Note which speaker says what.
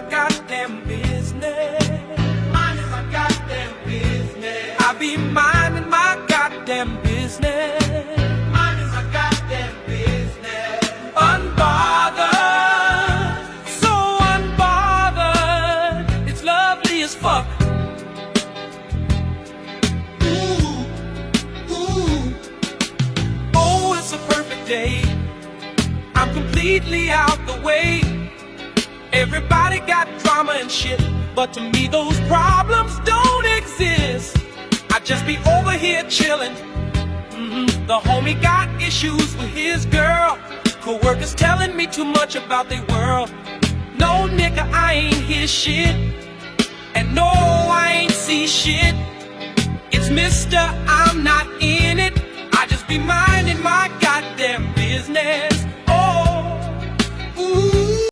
Speaker 1: my goddamn business. Minding my goddamn business. I be minding my goddamn business. Minding my goddamn business. Unbothered, so unbothered. It's lovely as fuck. Oh, it's a perfect day. I'm completely out the way. Everybody got drama and shit, but to me those problems don't exist. I just be over here chillin'. The homie got issues with his girl. Co-workers telling me too much about their world. No nigga, I ain't hear shit. And no, I ain't see shit. It's Mr. I'm not in it. I just be minding my goddamn business.